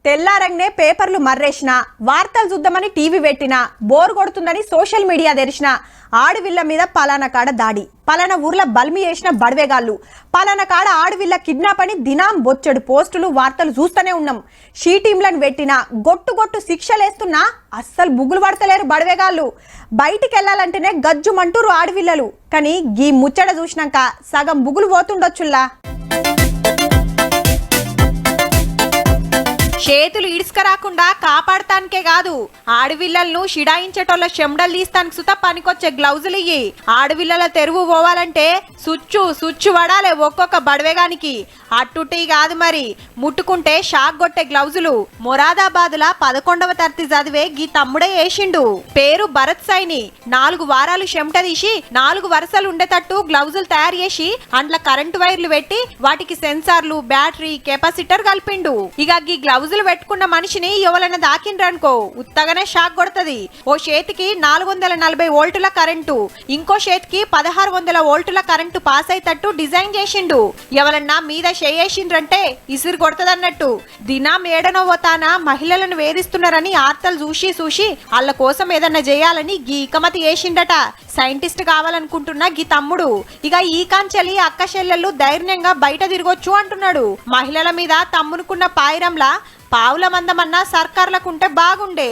తెల్లారంగనే పేపర్లు మర్రేసిన వార్తలు చూద్దామని టీవీ పెట్టిన బోర్ కొడుతుందని సోషల్ మీడియా తెరిచిన ఆడవిల్ల మీద పలానా కాడ దాడి, పలానా ఊర్ల బల్మి చేసిన బడవేగాళ్ళు, పలానా కాడ ఆడవిల్ల కిడ్నాప్ అని దినాం బొచ్చడు పోస్టులు వార్తలు చూస్తూనే ఉన్నాం. షీ టీంలను పెట్టిన గొట్టు శిక్షలేస్తున్నా అస్సలు బుగ్గులు పడతలేరు బడవేగాళ్ళు. బయటికి వెళ్ళాలంటేనే గజ్జుమంటూరు ఆడవిల్లలు. కానీ గీ ముచ్చట చూసినాక సగం బుగులు పోతుండొచ్చుల్లా. చేతులు ఇడుసుకరాకుండా కాపాడటానికే కాదు, ఆడవిల్లలను షిడాయించేటోళ్ళ చెమడలు తీస్తానికి సుత పనికొచ్చే గ్లౌజులు ఇయ్యి. ఆడవిల్లల తెరువు పోవాలంటే సుచ్చు పడాలి ఒక్కొక్క బడవేగానికి. అట్టుటీ కాదు మరి, ముట్టుకుంటే షాక్ కొట్టే గ్లౌజులు. మొరాదాబాద్ల 11వ తరగతి చదివే గీ తమ్ముడే వేసిండు. పేరు భరత్ సైని. 4 వారాలు చెమట తీసి 4 వరుసలు ఉండేటట్టు గ్లౌజులు తయారు చేసి అండ్ల కరెంటు వైర్లు పెట్టి వాటికి సెన్సార్లు, బ్యాటరీ, కెపాసిటర్ కలిపిండు. ఇక గీ గ్లౌజులు పెట్టుకున్న మనిషిని ఎవరైనా దాకిండ్రనుకో ఉత్తగానే షాక్ కొడుతుంది. ఓ చేతికి 440 వోల్టుల కరెంటు, ఇంకో చేతికి 1600 వోల్టుల కరెంటు పాస్ అయ్యేటట్టు డిజైన్ చేసిండు. ఎవరన్నా మీద చేసిండ్రంటే ఇసురు కొడతదన్నట్టు. దినం ఏడనో పోతానా మహిళలను వేధిస్తున్నారని ఆర్తలు చూసి వాళ్ళ కోసం ఏదన్నా చేయాలని గీ ఇకమతి చేసిండట. సైంటిస్ట్ కావాలనుకుంటున్న గీ తమ్ముడు ఇక ఈ కాంచెలి అక్క చెల్లెళ్ళు ధైర్యంగా బయట తిరగొచ్చు అంటున్నాడు. మహిళల మీద తమ్మునుకున్న పాయిరంలా పావుల మందమన్నా సర్కార్లకుంటే బాగుండే.